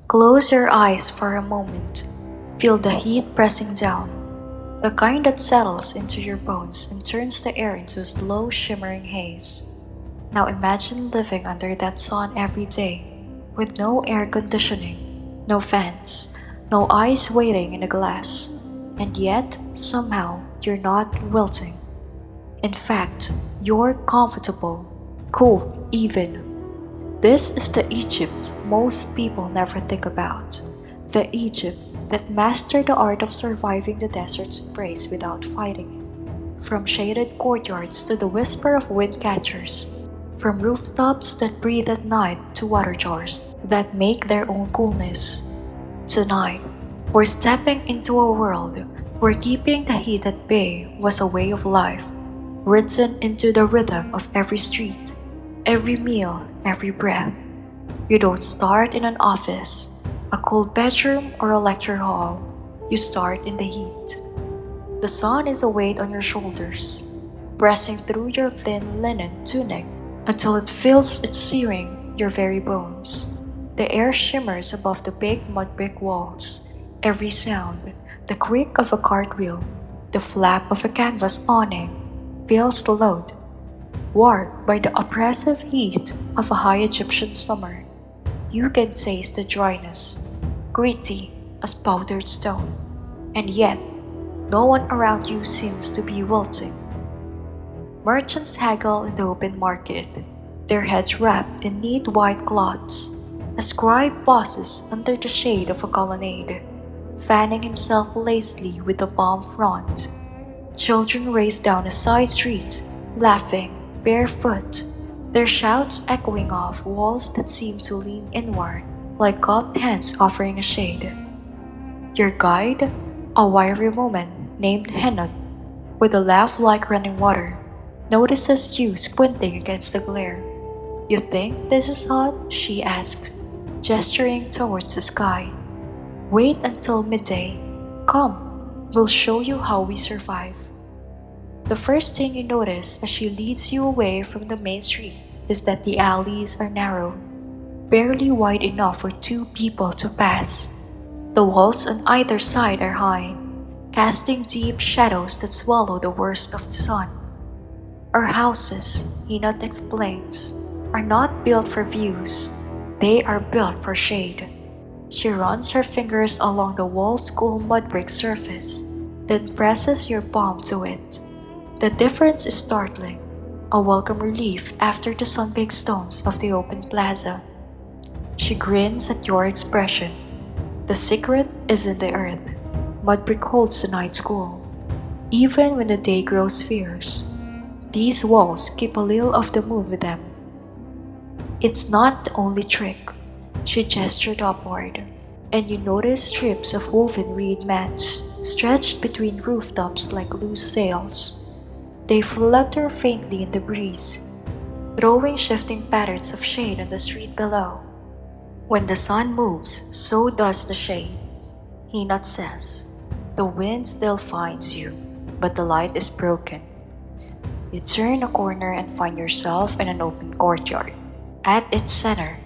Close your eyes for a moment. Feel the heat pressing down, the kind that settles into your bones and turns the air into a slow shimmering haze. Now imagine living under that sun every day, with no air conditioning, no fans, no ice waiting in a glass, and yet somehow you're not wilting. In fact, you're comfortable, cool even. This is the Egypt most people never think about. The Egypt that mastered the art of surviving the desert's embrace without fighting it. From shaded courtyards to the whisper of wind catchers. From rooftops that breathe at night to water jars that make their own coolness. Tonight, we're stepping into a world where keeping the heat at bay was a way of life, written into the rhythm of every street, every meal, every breath. You don't start in an office, a cold bedroom, or a lecture hall. You start in the heat. The sun is a weight on your shoulders, pressing through your thin linen tunic until it feels it searing your very bones. The air shimmers above the baked mudbrick walls. Every sound, the creak of a cartwheel, the flap of a canvas awning, feels the load, warped by the oppressive heat of a high Egyptian summer. You can taste the dryness, gritty as powdered stone, and yet no one around you seems to be wilting. Merchants haggle in the open market, their heads wrapped in neat white cloths. A scribe pauses under the shade of a colonnade, fanning himself lazily with a palm frond. Children race down a side street, laughing, barefoot, their shouts echoing off walls that seem to lean inward, like cupped hands offering a shade. Your guide, a wiry woman named Henot, with a laugh like running water, notices you squinting against the glare. You think this is hot? She asks, gesturing towards the sky. Wait until midday. Come, we'll show you how we survive. The first thing you notice as she leads you away from the main street is that the alleys are narrow, barely wide enough for two people to pass. The walls on either side are high, casting deep shadows that swallow the worst of the sun. Our houses, Hinot explains, are not built for views, they are built for shade. She runs her fingers along the wall's cool mudbrick surface, then presses your palm to it. The difference is startling, a welcome relief after the sun-baked stones of the open plaza. She grins at your expression. The secret is in the earth. Mudbrick holds the night's cool. Even when the day grows fierce, these walls keep a little of the moon with them. It's not the only trick. She gestured upward, and you notice strips of woven reed mats stretched between rooftops like loose sails. They flutter faintly in the breeze, throwing shifting patterns of shade on the street below. When the sun moves, so does the shade, Hinot says. The wind still finds you, but the light is broken. You turn a corner and find yourself in an open courtyard. At its center,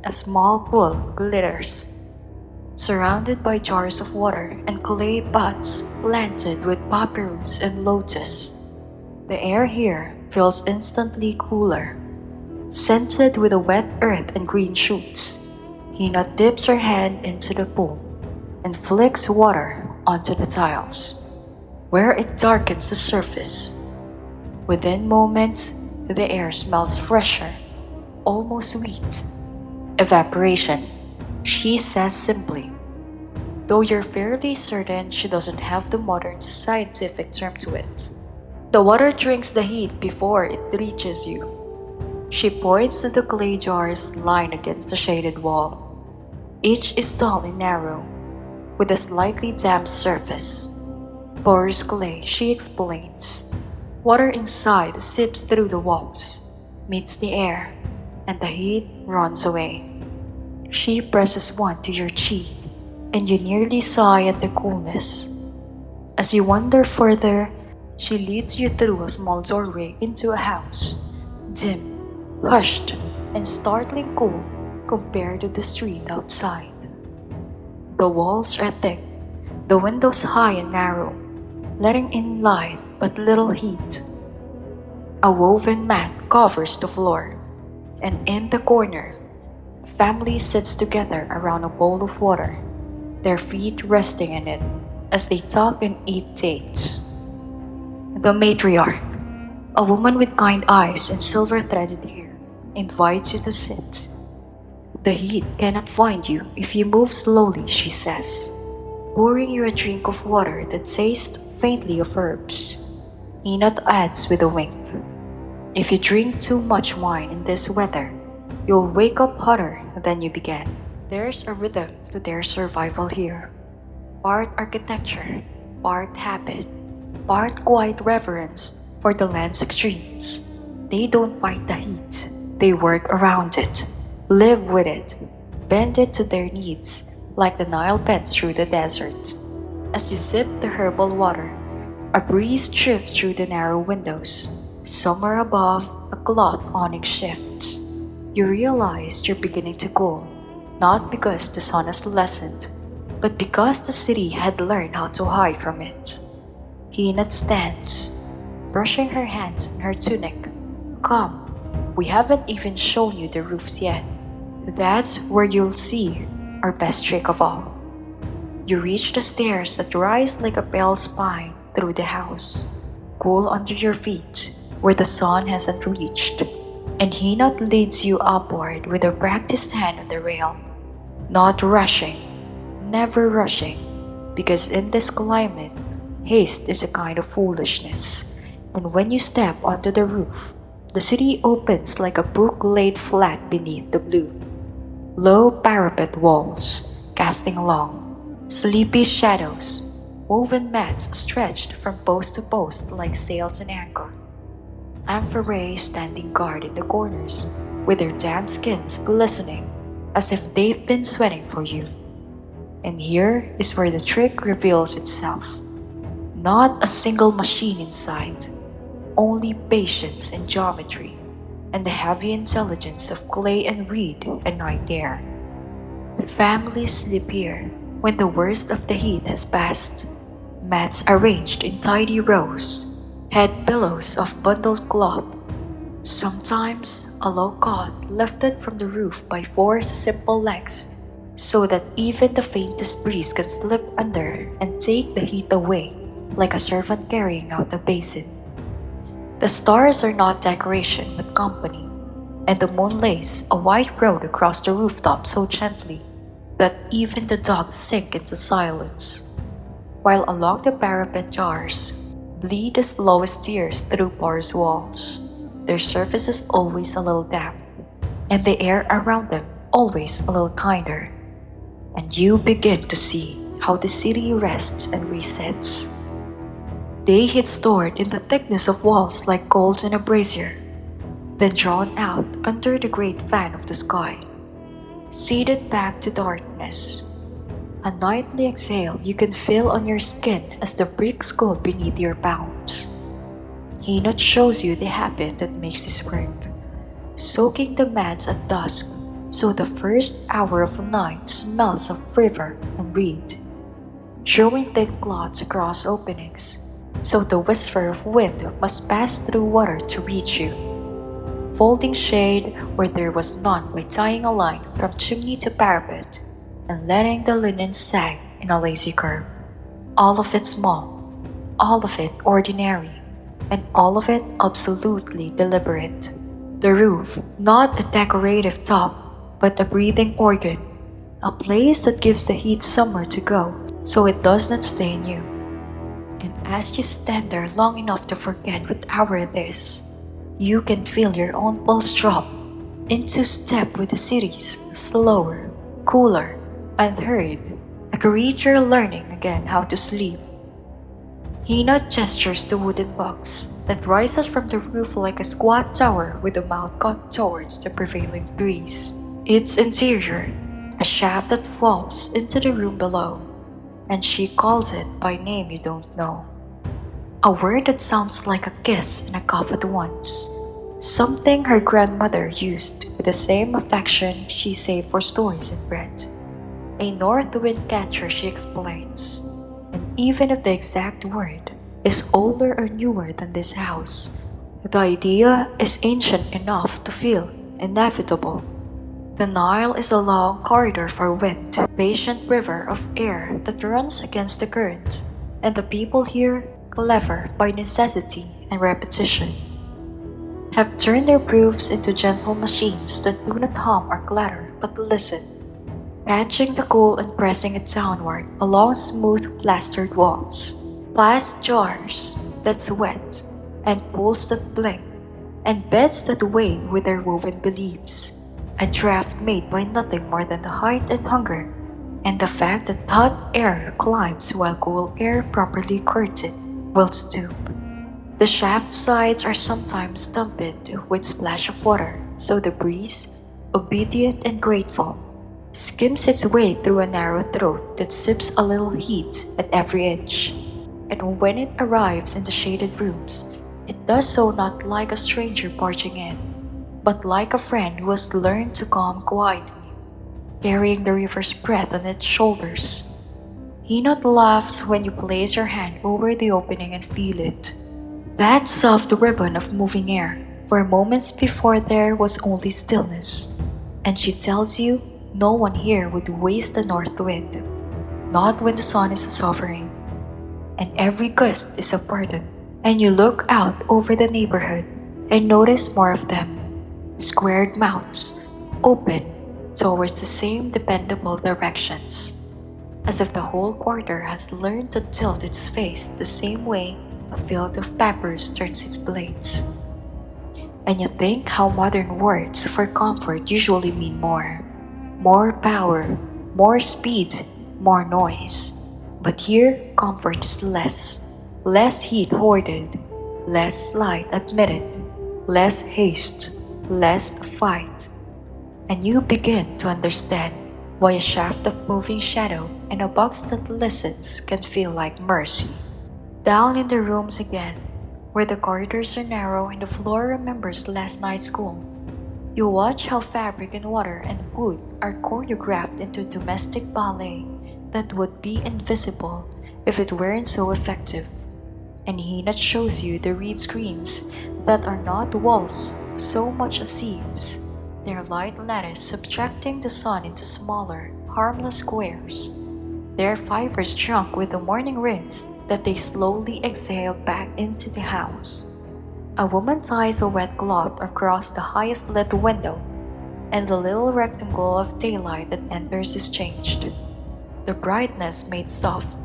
a small pool glitters, surrounded by jars of water and clay pots planted with papyrus and lotus. The air here feels instantly cooler, scented with the wet earth and green shoots. Hina dips her hand into the pool and flicks water onto the tiles, where it darkens the surface. Within moments, the air smells fresher, almost sweet. Evaporation, she says simply, though you're fairly certain she doesn't have the modern scientific term to it. The water drinks the heat before it reaches you. She points to the clay jars lying against the shaded wall. Each is tall and narrow, with a slightly damp surface. Porous clay, she explains. Water inside seeps through the walls, meets the air, and the heat runs away. She presses one to your cheek, and you nearly sigh at the coolness. As you wander further, she leads you through a small doorway into a house, dim, hushed, and startling cool compared to the street outside. The walls are thick, the windows high and narrow, letting in light but little heat. A woven mat covers the floor, and in the corner, a family sits together around a bowl of water, their feet resting in it as they talk and eat dates. The matriarch, a woman with kind eyes and silver threaded hair, invites you to sit. The heat cannot find you if you move slowly, she says, pouring you a drink of water that tastes faintly of herbs. Enot adds with a wink, if you drink too much wine in this weather, you'll wake up hotter than you began. There's a rhythm to their survival here. Part architecture, part habit, part quiet reverence for the land's extremes. They don't fight the heat, they work around it, live with it, bend it to their needs, like the Nile bends through the desert. As you sip the herbal water, a breeze drifts through the narrow windows. Somewhere above, a cloth awning shifts. You realize you're beginning to cool, not because the sun has lessened, but because the city had learned how to hide from it. Hinat stands, brushing her hands in her tunic. Come, we haven't even shown you the roofs yet. That's where you'll see our best trick of all. You reach the stairs that rise like a pale spine through the house, cool under your feet where the sun hasn't reached, and Hinat leads you upward with a practiced hand on the rail, not rushing, never rushing, because in this climate, haste is a kind of foolishness, and when you step onto the roof, the city opens like a book laid flat beneath the blue. Low parapet walls, casting long, sleepy shadows, woven mats stretched from post to post like sails in anchor. Amphorae standing guard in the corners, with their damp skins glistening as if they've been sweating for you. And here is where the trick reveals itself. Not a single machine in sight, only patience and geometry, and the heavy intelligence of clay and reed and night air. Families sleep here when the worst of the heat has passed. Mats arranged in tidy rows, head pillows of bundled cloth, sometimes a low cot lifted from the roof by four simple legs so that even the faintest breeze can slip under and take the heat away like a servant carrying out a basin. The stars are not decoration but company, and the moon lays a white road across the rooftop so gently that even the dogs sink into silence, while along the parapet jars bleed the slowest tears through porous walls. Their surface is always a little damp, and the air around them always a little kinder. And you begin to see how the city rests and resets. Day heat stored in the thickness of walls like coals in a brazier, then drawn out under the great fan of the sky, seeded back to darkness. A nightly exhale you can feel on your skin as the bricks cool beneath your palms. Hinot shows you the habit that makes this work, soaking the mats at dusk so the first hour of the night smells of river and reed, throwing thick cloths across openings so the whisper of wind must pass through water to reach you, folding shade where there was none by tying a line from chimney to parapet and letting the linen sag in a lazy curve. All of it small, all of it ordinary, and all of it absolutely deliberate. The roof, not a decorative top, but a breathing organ, a place that gives the heat somewhere to go so it does not stain you. And as you stand there long enough to forget what hour it is, you can feel your own pulse drop into step with the city's, slower, cooler, unhurried, a creature learning again how to sleep. Hinot gestures the wooden box that rises from the roof like a squat tower with the mouth cut towards the prevailing breeze. Its interior, a shaft that falls into the room below, and she calls it by name you don't know. A word that sounds like a kiss and a cough at once. Something her grandmother used with the same affection she saved for stories and bread. A north wind catcher, she explains. And even if the exact word is older or newer than this house, the idea is ancient enough to feel inevitable. The Nile is a long corridor for wind, a patient river of air that runs against the current, and the people here, clever by necessity and repetition, have turned their roofs into gentle machines that do not hum or clatter but listen, catching the cool and pressing it downward along smooth plastered walls. Past jars that sweat, and pools that blink, and beds that wait with their woven beliefs. A draft made by nothing more than the height and hunger, and the fact that hot air climbs while cool air properly curtained will stoop. The shaft sides are sometimes stumped with splash of water, so the breeze, obedient and grateful, skims its way through a narrow throat that sips a little heat at every inch. And when it arrives in the shaded rooms, it does so not like a stranger barging in, but like a friend who has learned to come quietly, carrying the river's breath on its shoulders. He not laughs when you place your hand over the opening and feel it. That soft ribbon of moving air, where moments before there was only stillness. And she tells you no one here would waste the north wind, not when the sun is sovereign, and every gust is a pardon. And you look out over the neighborhood and notice more of them, squared mouths, open towards the same dependable directions, as if the whole quarter has learned to tilt its face the same way a field of peppers turns its blades. And you think how modern words for comfort usually mean more. More power, more speed, more noise. But here, comfort is less. Less heat hoarded, less light admitted, less haste, less fight. And you begin to understand why a shaft of moving shadow and a box that listens can feel like mercy. Down in the rooms again, where the corridors are narrow and the floor remembers last night's school, you watch how fabric and water and wood are choreographed into domestic ballet that would be invisible if it weren't so effective. And Hinat shows you the reed screens that are not walls so much as eaves, their light lattice subtracting the sun into smaller, harmless squares, their fibers drunk with the morning rinse that they slowly exhale back into the house. A woman ties a wet cloth across the highest lit window, and the little rectangle of daylight that enters is changed, the brightness made soft,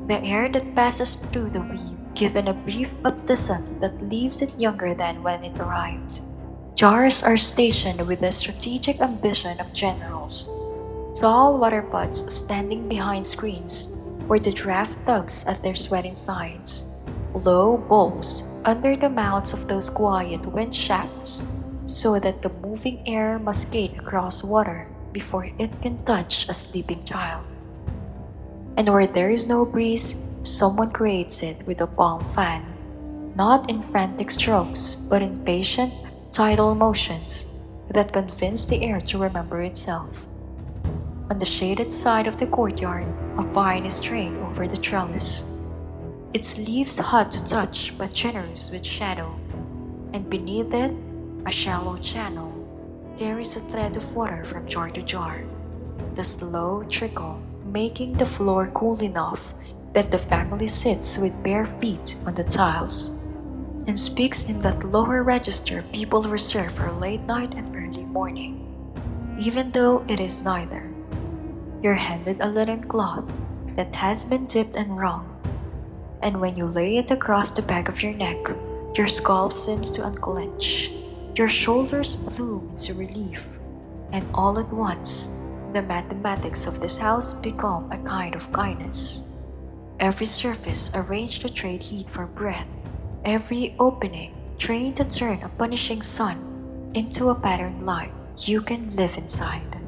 the air that passes through the weave given a brief baptism that leaves it younger than when it arrived. Jars are stationed with the strategic ambition of generals, tall water pots standing behind screens where the draft tugs at their sweating sides, low bowls under the mouths of those quiet wind shafts so that the moving air must skate across water before it can touch a sleeping child. And where there is no breeze, someone creates it with a palm fan, not in frantic strokes, but in patient, tidal motions that convince the air to remember itself. On the shaded side of the courtyard, a vine is trained over the trellis, its leaves hot to touch but generous with shadow, and beneath it, a shallow channel carries a thread of water from jar to jar, the slow trickle making the floor cool enough that the family sits with bare feet on the tiles and speaks in that lower register people reserve for late night and early morning, even though it is neither. You're handed a linen cloth that has been dipped and wrung, and when you lay it across the back of your neck, your skull seems to unclench, your shoulders bloom into relief, and all at once, the mathematics of this house become a kind of kindness. Every surface arranged to trade heat for breath, every opening trained to turn a punishing sun into a patterned light you can live inside.